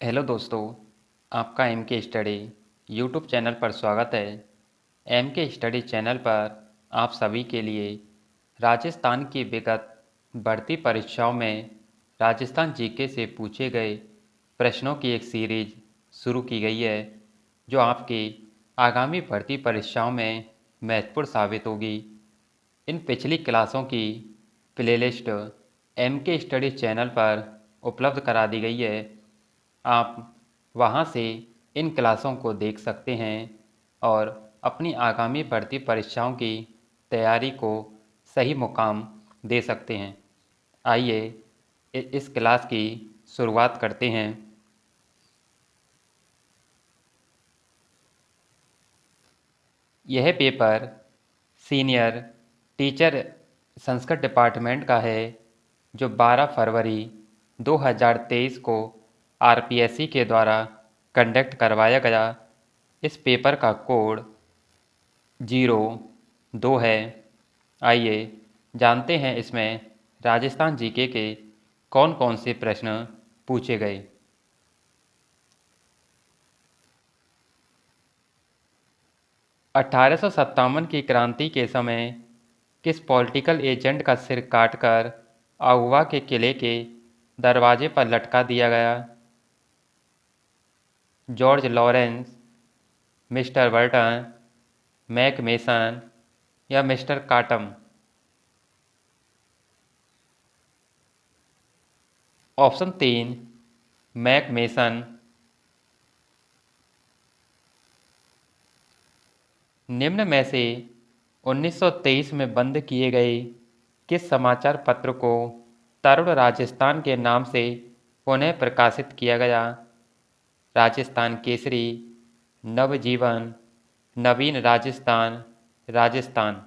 Hello दोस्तों, आपका M के स्टडी यूट्यूब चैनल पर स्वागत है। एम के स्टडी चैनल पर आप सभी के लिए राजस्थान की विगत बढ़ती परीक्षाओं में राजस्थान जीके से पूछे गए प्रश्नों की एक सीरीज शुरू की गई है, जो आपकी आगामी भर्ती परीक्षाओं में महत्वपूर्ण साबित होगी। इन पिछली क्लासों की प्लेलिस्ट एम के स्टडी चैनल पर उपलब्ध करा दी गई है। आप वहां से इन क्लासों को देख सकते हैं और अपनी आगामी भर्ती परीक्षाओं की तैयारी को सही मुकाम दे सकते हैं। आइए इस क्लास की शुरुआत करते हैं। यह paper senior teacher Sanskrit department का है, जो 12 फरवरी 2023 को आरपीएससी के द्वारा कंडक्ट करवाया गया। इस पेपर का कोड 02 है। आइए जानते हैं इसमें राजस्थान जीके के कौन कौन से प्रश्न पूछे गए। 1857 की क्रांति के समय किस पॉलिटिकल एजेंट का सिर काटकर आहुआ के किले के दरवाजे पर लटका दिया गया? George Lawrence, Mister Burton, Mac Mason या Mister Cottam? Option 3 Mac Mason. निम्न में से 1923 में बंद किए गए किस समाचार पत्र को तरुण राजस्थान के नाम से पुनः प्रकाशित किया गया? राजस्थान केसरी, नवजीवन, नवीन राजस्थान, राजस्थान?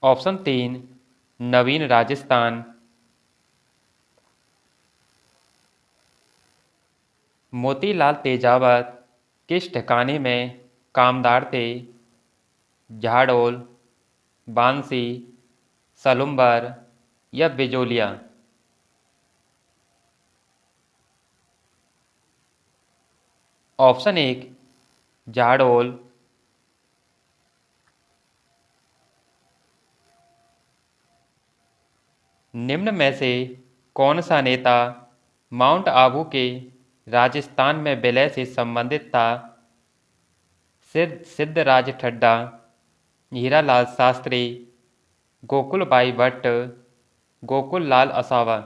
ऑप्शन 3 नवीन राजस्थान। मोतीलाल तेजावत किस ठिकाने में कामदार थे? झाड़ोल, बांसी, सलुम्बर या बिजोलिया? ऑप्शन 1 झाड़ोल। निम्न में से कौन सा नेता माउंट आबू के राजस्थान में विलय से संबंधित था? सिद्धराज ठड्डा, हीरालाल शास्त्री, गोकुलबाई भट्ट, गोकुल लाल असावा?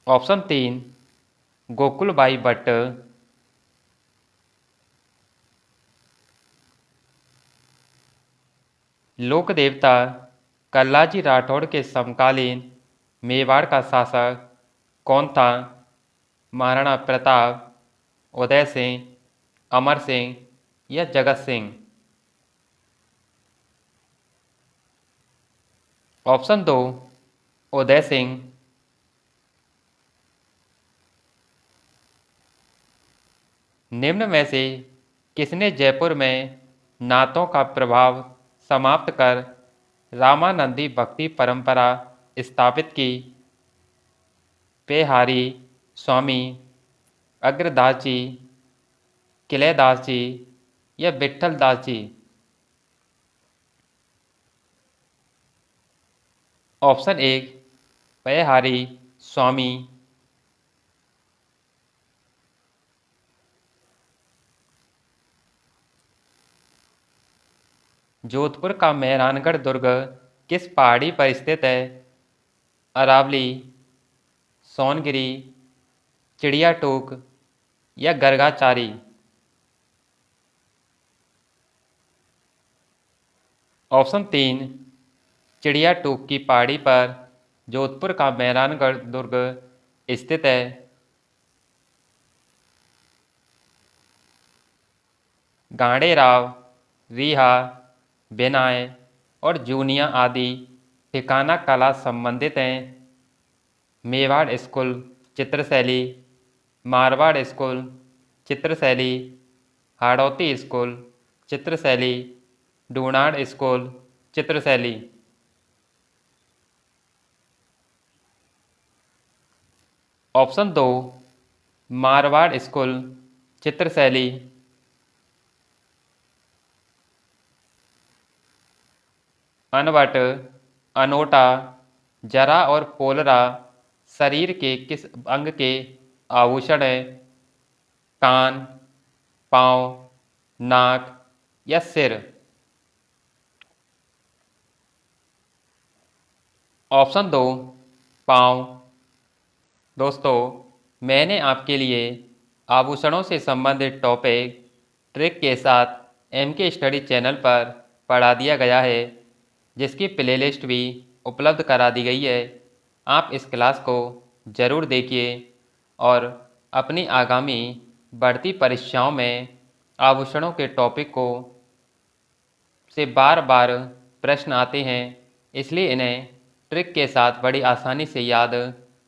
ऑप्शन 3 गोकुलबाई भट्ट। लोक देवता कल्लाजी राठौड़ के समकालीन मेवाड़ का शासक कौन था? महाराणा प्रताप, उदय सिंह, अमर सिंह या जगत सिंह? ऑप्शन 2 उदय सिंह। निम्न में से किसने जयपुर में नातों का प्रभाव समाप्त कर रामानंदी भक्ति परंपरा स्थापित की? पेहारी स्वामी, अग्रदास जी, किलेदास जी या विट्ठल दास जी? ऑप्शन 1 पेहारी स्वामी। जोधपुर का मेहरानगढ़ दुर्ग किस पहाड़ी पर स्थित है? अरावली, सोनगिरी, चिड़िया टोक या गर्गाचारी? ऑप्शन 3 चिड़िया टोक की पहाड़ी पर जोधपुर का मेहरानगढ़ दुर्ग स्थित है। गांडेराव, रीहा, बेनाए और जूनिया आदि ठिकाना कला संबंधित हैं। मेवाड़ स्कूल चित्रशैली, मारवाड़ स्कूल चित्रशैली, हाड़ौती स्कूल चित्रशैली, डूनाड़ स्कूल चित्रशैली। ऑप्शन 2 मारवाड़ स्कूल चित्रशैली। अनवट, अनोटा, जरा और पोलरा शरीर के किस अंग के आभूषण है? कान, पाँव, नाक या सिर? ऑप्शन 2 पाँव। दोस्तों, मैंने आपके लिए आभूषणों से संबंधित टॉपिक ट्रिक के साथ एमके स्टडी चैनल पर पढ़ा दिया गया है, जिसकी प्लेलिस्ट भी उपलब्ध करा दी गई है। आप इस क्लास को ज़रूर देखिए और अपनी आगामी बढ़ती परीक्षाओं में आभूषणों के टॉपिक को से बार बार प्रश्न आते हैं, इसलिए इन्हें ट्रिक के साथ बड़ी आसानी से याद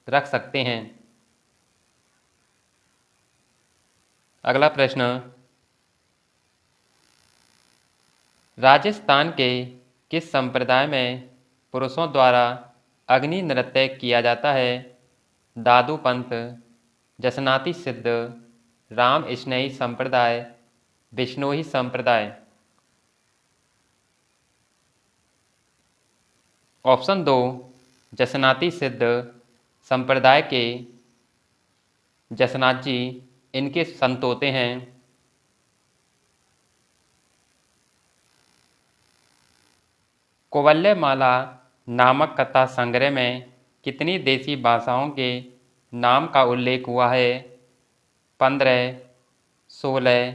रख सकते हैं। अगला प्रश्न, राजस्थान के किस संप्रदाय में पुरुषों द्वारा अग्नि नृत्य किया जाता है? दादू पंथ, जसनाती सिद्ध, राम स्नेही संप्रदाय, बिश्नोई संप्रदाय? ऑप्शन 2 जसनाती सिद्ध संप्रदाय के जसनाथ जी इनके संत होते हैं। कोवल्यमाला नामक कथा संग्रह में कितनी देसी भाषाओं के नाम का उल्लेख हुआ है? 15, 16,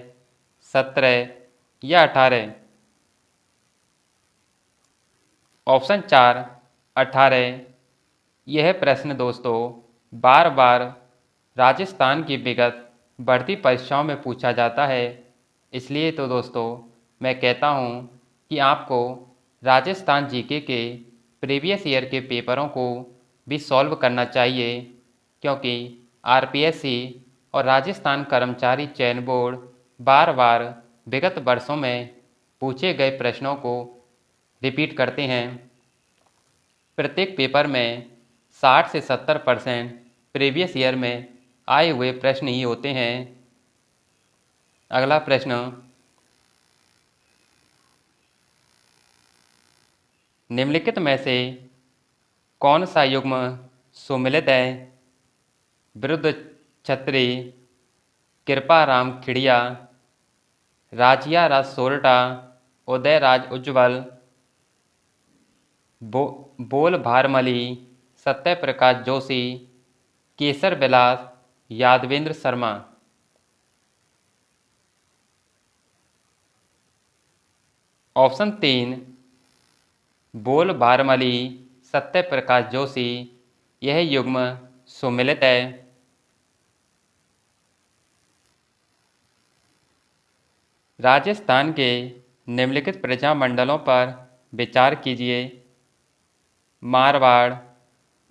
17 या 18? ऑप्शन 4 18। यह प्रश्न दोस्तों बार बार राजस्थान की विगत बढ़ती परीक्षाओं में पूछा जाता है, इसलिए तो दोस्तों मैं कहता हूँ कि आपको राजस्थान जीके के प्रीवियस ईयर के पेपरों को भी सॉल्व करना चाहिए, क्योंकि आरपीएससी और राजस्थान कर्मचारी चयन बोर्ड बार बार विगत वर्षों में पूछे गए प्रश्नों को रिपीट करते हैं। प्रत्येक पेपर में 60 से 70% प्रीवियस ईयर में आए हुए प्रश्न ही होते हैं। अगला प्रश्न, निम्नलिखित में से कौन सा युग्म सुमिलित है? विरुद्ध छत्री, कृपाराम खिड़िया, राजिया राज सोरठा, उदयराज उज्ज्वल, बोल भारमली, सत्यप्रकाश जोशी, केसर विलास, यादवेंद्र शर्मा? ऑप्शन 3 बोल भारमली, सत्यप्रकाश जोशी, यह युग्म सुमिलित है। राजस्थान के निम्नलिखित प्रजामंडलों पर विचार कीजिए। मारवाड़,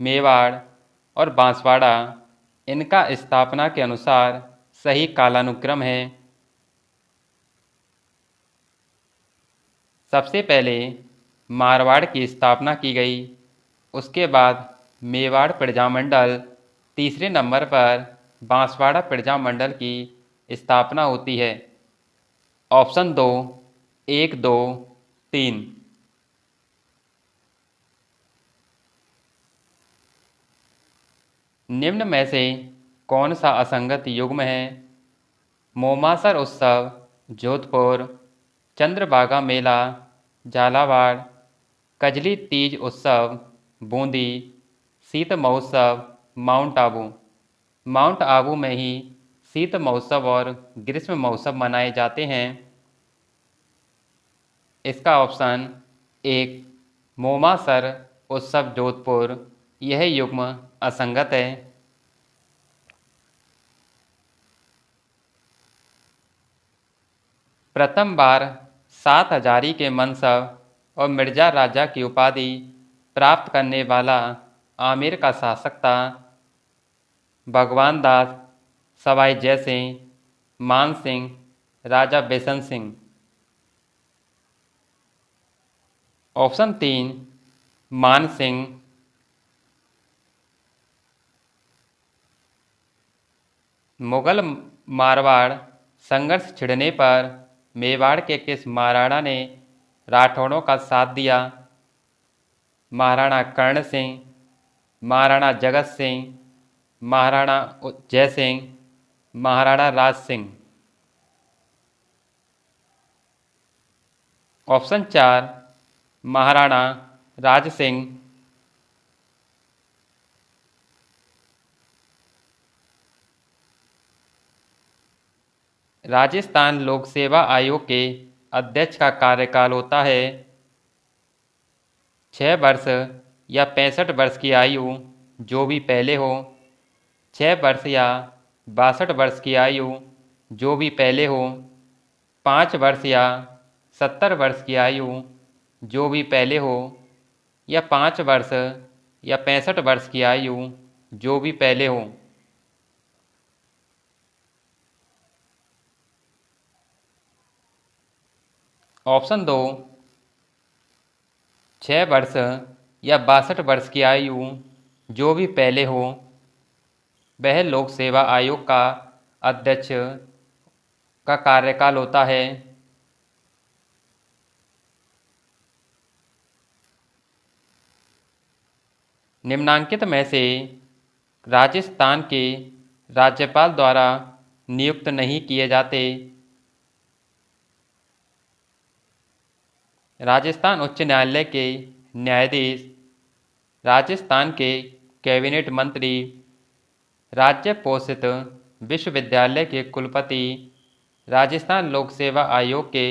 मेवाड़ और बांसवाड़ा इनका स्थापना के अनुसार सही कालानुक्रम है। सबसे पहले मारवाड़ की स्थापना की गई, उसके बाद मेवाड़ प्रजामंडल, तीसरे नंबर पर बांसवाड़ा प्रजामंडल की स्थापना होती है। ऑप्शन 2 1, 2, 3। निम्न में से कौन सा असंगत युग्म है? मोमासर उत्सव जोधपुर, चंद्रभागा मेला झालावाड़, कजली तीज उत्सव बूंदी, शीत महोत्सव माउंट आबू? माउंट आबू में ही शीत महोत्सव और ग्रीष्म महोत्सव मनाए जाते हैं। इसका ऑप्शन 1 मोमासर उत्सव जोधपुर, यह युग्म असंगत है। प्रथम बार 7 हजारी के मनसब और मिर्जा राजा की उपाधि प्राप्त करने वाला आमेर का शासक था भगवान दास, सवाई जय सिंह, मान सिंह, राजा बेसन सिंह? ऑप्शन 3 मान सिंह, मुगल मारवाड़ संघर्ष छिड़ने पर मेवाड़ के किस महाराणा ने राठौड़ों का साथ दिया? महाराणा कर्ण सिंह, महाराणा जगत सिंह, महाराणा जय सिंह, महाराणा राज सिंह। ऑप्शन 4 महाराणा राज सिंह, राजस्थान लोक सेवा आयोग के अध्यक्ष का कार्यकाल होता है 6 वर्ष या 65 वर्ष की आयु, जो भी पहले हो, 6 वर्ष या 62 वर्ष की आयु, जो भी पहले हो, 5 वर्ष या 70 वर्ष की आयु, जो भी पहले हो, या 5 वर्ष या 65 वर्ष की आयु, जो भी पहले हो। ऑप्शन 2 6 वर्ष या 62 वर्ष की आयु, जो भी पहले हो, वह लोक सेवा आयोग का अध्यक्ष का कार्यकाल होता है निम्नांकित में से राजस्थान के राज्यपाल द्वारा नियुक्त नहीं किए जाते? राजस्थान उच्च न्यायालय के न्यायाधीश, राजस्थान के कैबिनेट मंत्री, राज्य पोषित विश्वविद्यालय के कुलपति, राजस्थान लोक सेवा आयोग के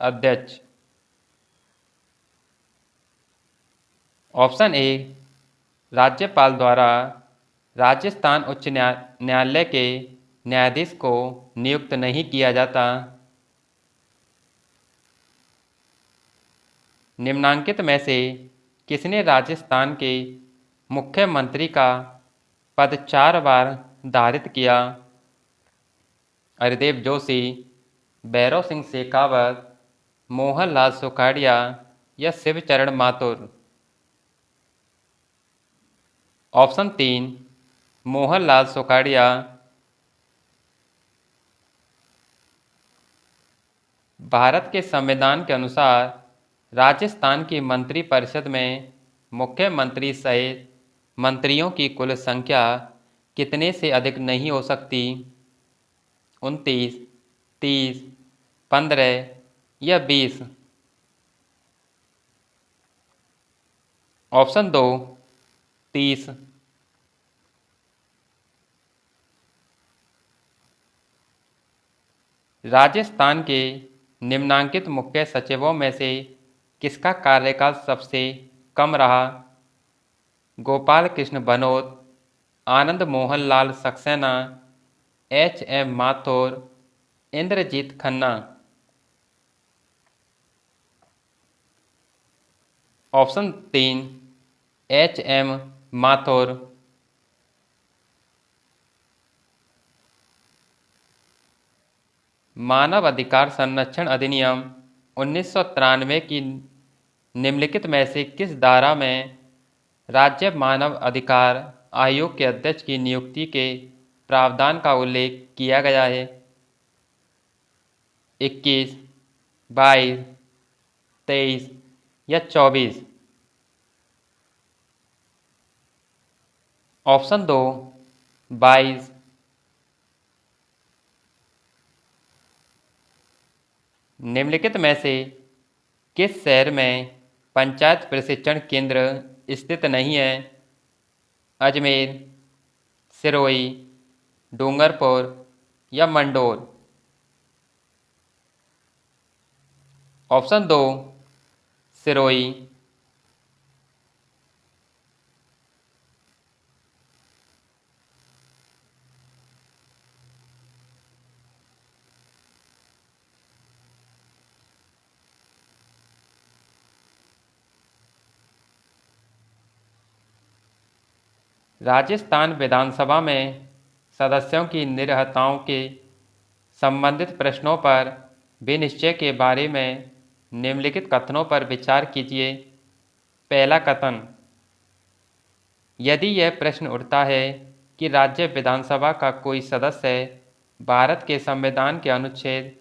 अध्यक्ष। ऑप्शन ए राज्यपाल द्वारा राजस्थान उच्च न्यायालय के न्यायाधीश को नियुक्त नहीं किया जाता। निम्नांकित में से किसने राजस्थान के मुख्यमंत्री का पद 4 बार धारित किया? हरिदेव जोशी, भैरव सिंह शेखावत, मोहनलाल सुखाड़िया या शिवचरण माथुर। ऑप्शन 3 मोहनलाल सुखाड़िया। भारत के संविधान के अनुसार राजस्थान की मंत्रिपरिषद में मुख्यमंत्री सहित मंत्रियों की कुल संख्या कितने से अधिक नहीं हो सकती? 29, 30, 15 या 20। ऑप्शन 2 30। राजस्थान के निम्नांकित मुख्य सचिवों में से किसका कार्यकाल सबसे कम रहा? Gopal Krishna Banot, Anand Mohan Lal Saxena, H M. Mathur, Inderjit Khanna. Option 3 H M. Mathur. मानव अधिकार संरक्षण अधिनियम 1993 की निम्नलिखित में से किस धारा में राज्य मानव अधिकार आयोग के अध्यक्ष की नियुक्ति के प्रावधान का उल्लेख किया गया है? 21, 22, 23 या 24। ऑप्शन 2 22। निम्नलिखित में से किस शहर में पंचायत प्रशिक्षण केंद्र स्थित नहीं है? अजमेर, सिरोही, डूंगरपुर या मंडोर। ऑप्शन 2 सिरोही। राजस्थान विधानसभा में सदस्यों की निरहताओं के संबंधित प्रश्नों पर विनिश्चय के बारे में निम्नलिखित कथनों पर विचार कीजिए। पहला कथन, यदि यह प्रश्न उठता है कि राज्य विधानसभा का कोई सदस्य भारत के संविधान के अनुच्छेद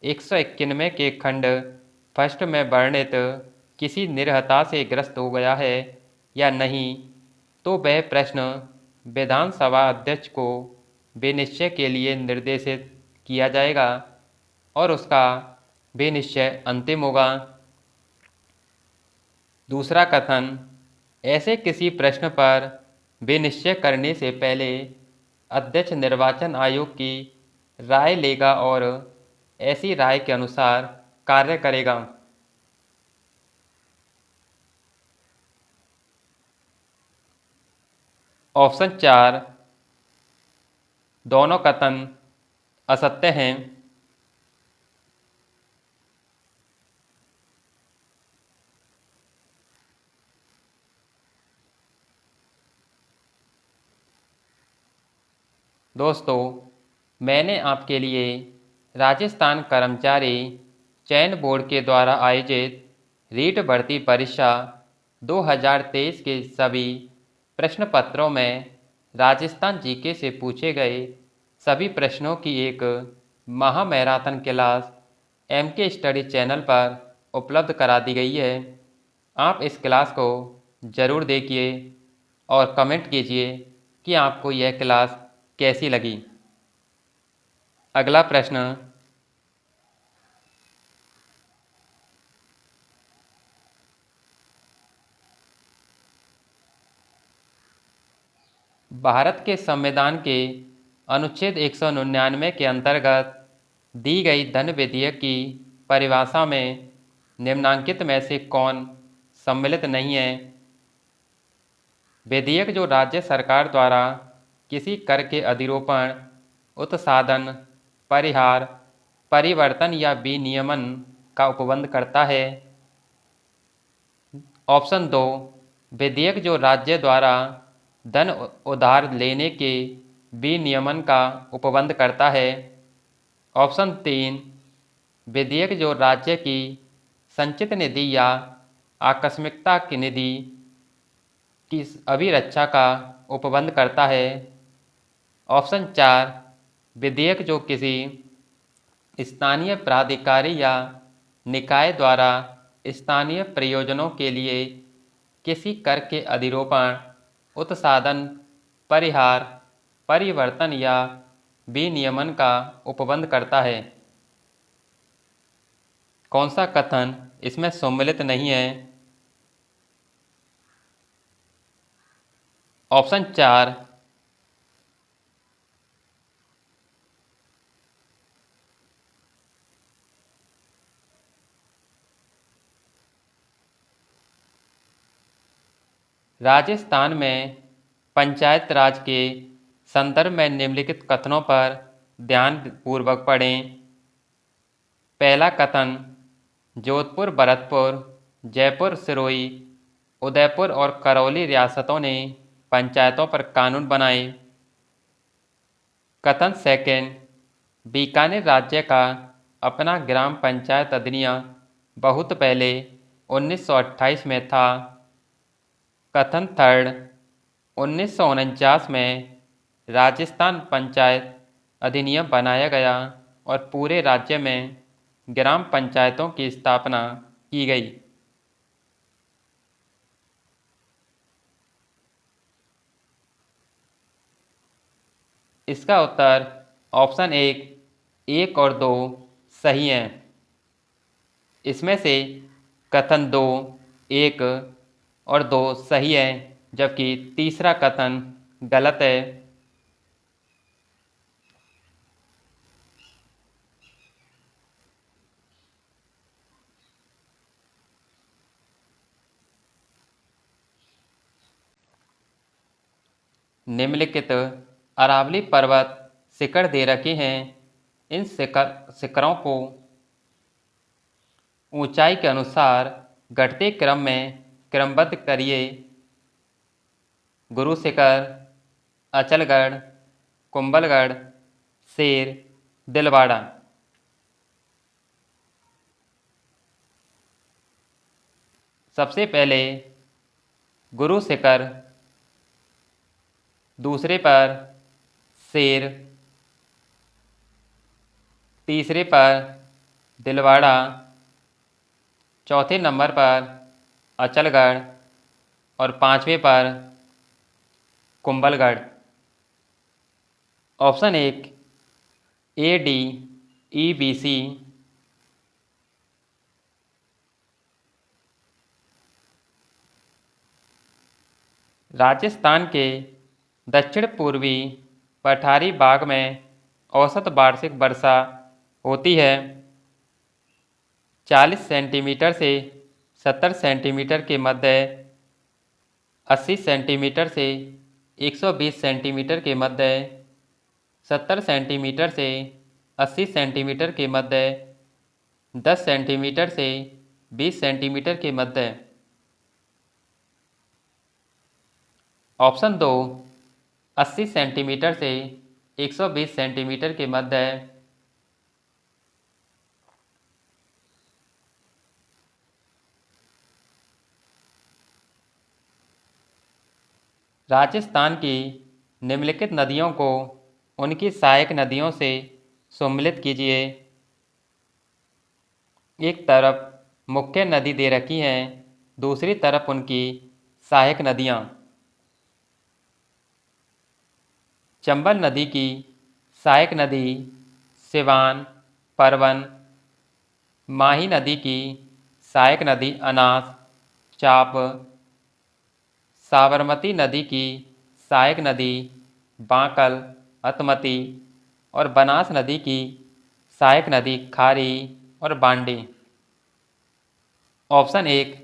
191 के खंड फर्स्ट में वर्णित किसी निर्हता से ग्रस्त हो गया है या नहीं, तो वह प्रश्न विधानसभा अध्यक्ष को विनिश्चय के लिए निर्देशित किया जाएगा और उसका विनिश्चय अंतिम होगा। दूसरा कथन, ऐसे किसी प्रश्न पर विनिश्चय करने से पहले अध्यक्ष निर्वाचन आयोग की राय लेगा और ऐसी राय के अनुसार कार्य करेगा। ऑप्शन 4, दोनों कथन असत्य हैं। दोस्तों, मैंने आपके लिए राजस्थान कर्मचारी चयन बोर्ड के द्वारा आयोजित रीट भर्ती परीक्षा 2023 के सभी प्रश्न पत्रों में राजस्थान जीके से पूछे गए सभी प्रश्नों की एक महा marathon class MK study channel पर उपलब्ध करा दी गई है। आप इस क्लास को ज़रूर देखिए और कमेंट कीजिए कि आपको यह क्लास कैसी लगी। अगला प्रश्न, भारत के संविधान के अनुच्छेद 199 के अंतर्गत दी गई धन विधेयक की परिभाषा में निम्नांकित में से कौन सम्मिलित नहीं है? विधेयक जो राज्य सरकार द्वारा किसी कर के अधिरोपण, उत्साधन, परिहार, परिवर्तन या विनियमन का उपबंध करता है। ऑप्शन 2, विधेयक जो राज्य द्वारा धन उधार लेने के विनियमन का उपबंध करता है। ऑप्शन 3, विधेयक जो राज्य की संचित निधि या आकस्मिकता की निधि की अभिरक्षा का उपबंध करता है। ऑप्शन 4, विधेयक जो किसी स्थानीय प्राधिकारी या निकाय द्वारा स्थानीय प्रयोजनों के लिए किसी कर के अधिरोपण, उत्साधन, परिहार, परिवर्तन या विनियमन का उपबंध करता है। कौन सा कथन इसमें सम्मिलित नहीं है? ऑप्शन 4, राजस्थान में पंचायत राज के संदर्भ में निम्नलिखित कथनों पर ध्यान पूर्वक पढ़ें। पहला कथन, जोधपुर, भरतपुर, जयपुर, सिरोही, उदयपुर और करौली रियासतों ने पंचायतों पर कानून बनाए। कथन सेकंड, बीकानेर राज्य का अपना ग्राम पंचायत अधिनियम बहुत पहले 1928 में था। कथन थर्ड, 1949 में राजस्थान पंचायत अधिनियम बनाया गया और पूरे राज्य में ग्राम पंचायतों की स्थापना की गई। इसका उत्तर ऑप्शन 1 और 2 सही हैं। इसमें से कथन 2, 1 और 2 सही है, जबकि तीसरा कथन गलत है। निम्नलिखित अरावली पर्वत शिखर दे रखे हैं। इन शिखरों को ऊंचाई के अनुसार घटते क्रम में क्रमबद्ध करिए। गुरु शिखर, अचलगढ़, कुंभलगढ़, शेर, दिलवाड़ा। सबसे पहले गुरु शिखर, दूसरे पर शेर, तीसरे पर दिलवाड़ा, चौथे नंबर पर अचलगढ़ और पांचवें पर Kumbhalgarh. Option 1 AD EBC, Rajasthan के दक्षिण पूर्वी पठारी भाग में औसत वार्षिक वर्षा होती है 40 सेंटीमीटर से 70 सेंटीमीटर के मध्य, 80 सेंटीमीटर से 120 सेंटीमीटर के मध्य, 70 सेंटीमीटर से 80 सेंटीमीटर के मध्य, 10 सेंटीमीटर से 20 सेंटीमीटर के मध्य। ऑप्शन 2 80 सेंटीमीटर से 120 सेंटीमीटर के मध्य। राजस्थान की निम्नलिखित नदियों को उनकी सहायक नदियों से सम्मिलित कीजिए। एक तरफ मुख्य नदी दे रखी है, दूसरी तरफ उनकी सहायक नदियाँ। चंबल नदी की सहायक नदी सिवान, परवन। माही नदी की सहायक नदी अनास, चाप। साबरमती नदी की सहायक नदी बांकल, अतमती और बनास नदी की सहायक नदी खारी और बांडी। ऑप्शन 1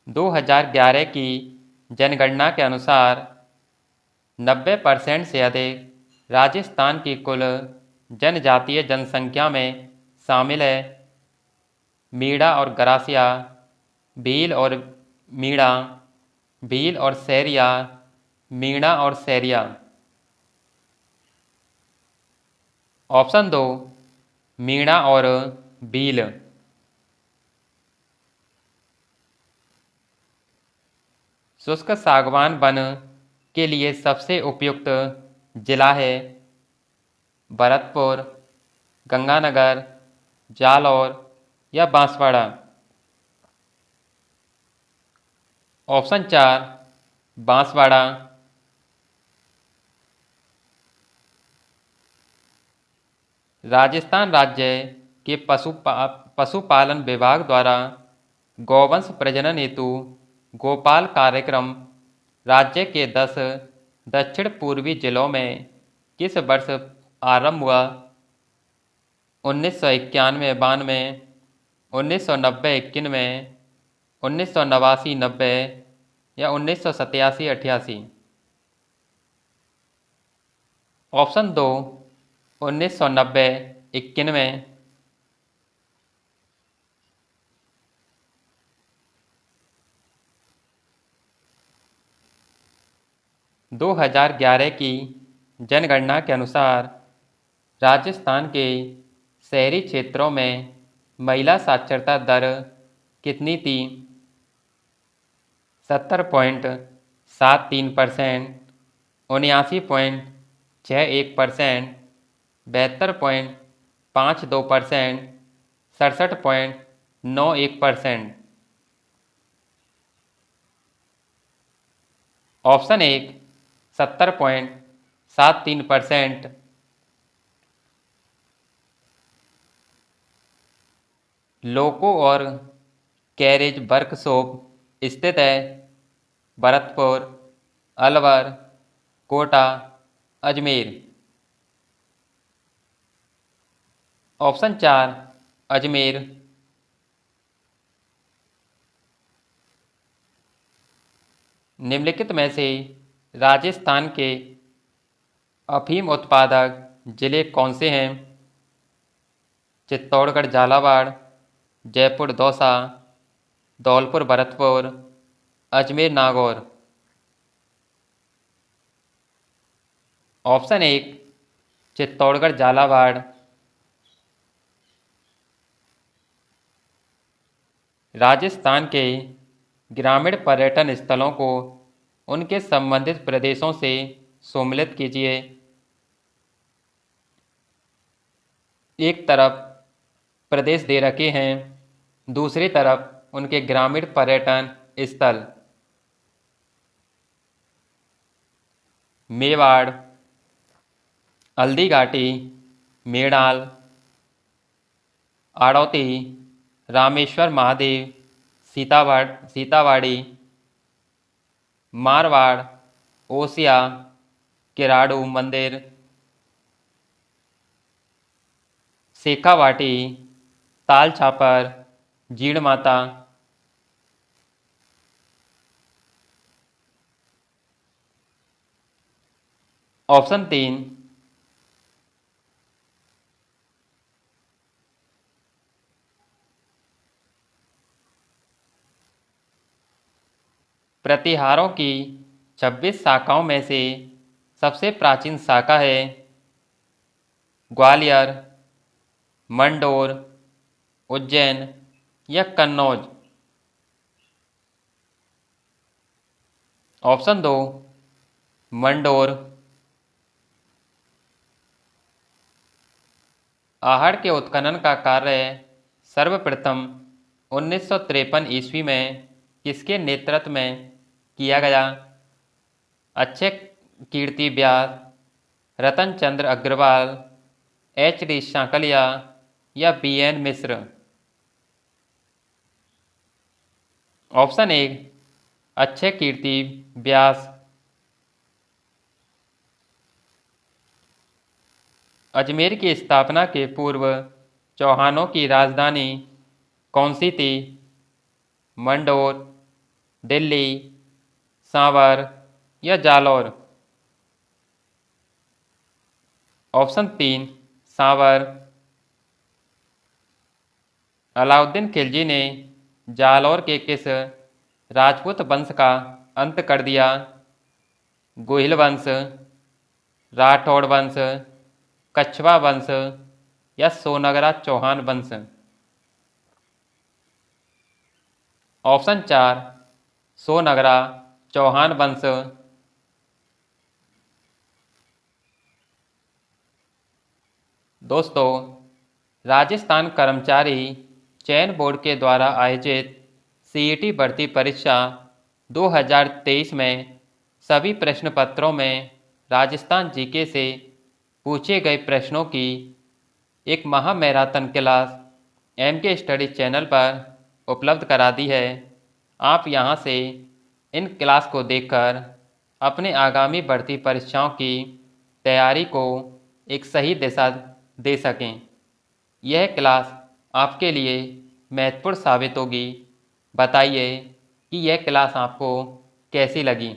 2011 की जनगणना के अनुसार 90% से अधिक राजस्थान की कुल जनजातीय जनसंख्या में शामिल है। मीणा और गरासिया, भील और मीणा, भील और सैरिया, मीणा और सैरिया। ऑप्शन 2 मीणा और भील। शुष्क सागवान वन के लिए सबसे उपयुक्त जिला है भरतपुर, गंगानगर, जालौर या बांसवाड़ा। ऑप्शन 4 बांसवाड़ा। राजस्थान राज्य के पशुपालन विभाग द्वारा गौवंश प्रजनन हेतु गोपाल कार्यक्रम राज्य के 10 दक्षिण पूर्वी जिलों में किस वर्ष आरंभ हुआ? 1991-92, 1990-91, 1989-90 या 1987-88। ऑप्शन 2 1990-91। 2011 की जनगणना के अनुसार राजस्थान के शहरी क्षेत्रों में महिला साक्षरता दर कितनी थी? 70.73%, 79.61%, 72.52%, 67.91%। ऑप्शन 1 70.73%। लोको और कैरेज वर्कशॉप स्थित है भरतपुर, अलवर, कोटा, अजमेर। ऑप्शन 4 अजमेर। निम्नलिखित में से राजस्थान के अफीम उत्पादक जिले कौन से हैं? चित्तौड़गढ़ झालावाड़, जयपुर दौसा, धौलपुर भरतपुर, अजमेर नागौर। ऑप्शन 1 चित्तौड़गढ़ झालावाड़, राजस्थान के ग्रामीण पर्यटन स्थलों को उनके संबंधित प्रदेशों से सम्मिलित कीजिए। एक तरफ प्रदेश दे रखे हैं, दूसरी तरफ उनके ग्रामीण पर्यटन स्थल। मेवाड़, हल्दी घाटी, मेणाल, आड़ौती, रामेश्वर महादेव, सीतावाड़ी, मारवाड़, ओसिया, किराड़ू मंदिर, शेखावाटी, ताल छापर, जीण माता। ऑप्शन 3 प्रतिहारों की 26 शाखाओं में से सबसे प्राचीन शाखा है ग्वालियर, मंडोर, उज्जैन या कन्नौज। ऑप्शन 2 मंडोर। आहड़ के उत्खनन का कार्य सर्वप्रथम 1953 ईस्वी में किसके नेतृत्व में किया गया? अक्षय कीर्ति व्यास, रतन चंद्र अग्रवाल, HD सांकलिया या BN मिश्र। ऑप्शन 1 अक्षय कीर्ति व्यास। अजमेर की स्थापना के पूर्व चौहानों की राजधानी कौन सी थी? मंडोर, दिल्ली, सांवर या जालौर। ऑप्शन 3 सांवर। अलाउद्दीन खिलजी ने जालौर के किस राजपूत वंश का अंत कर दिया? गोहिल वंश, राठौड़ वंश, कछवा वंश या सोनगरा चौहान वंश। ऑप्शन 4 सोनगरा चौहान वंश। दोस्तों, राजस्थान कर्मचारी चयन बोर्ड के द्वारा आयोजित CET भर्ती परीक्षा 2023 में सभी प्रश्न पत्रों में राजस्थान GK से पूछे गए प्रश्नों की एक महा marathon class MK study channel पर उपलब्ध करा दी है। आप यहां से इन क्लास को देखकर अपने आगामी भर्ती परीक्षाओं की तैयारी को एक सही दिशा दे सकें। यह क्लास आपके लिए महत्वपूर्ण साबित होगी। बताइए कि यह क्लास आपको कैसी लगी।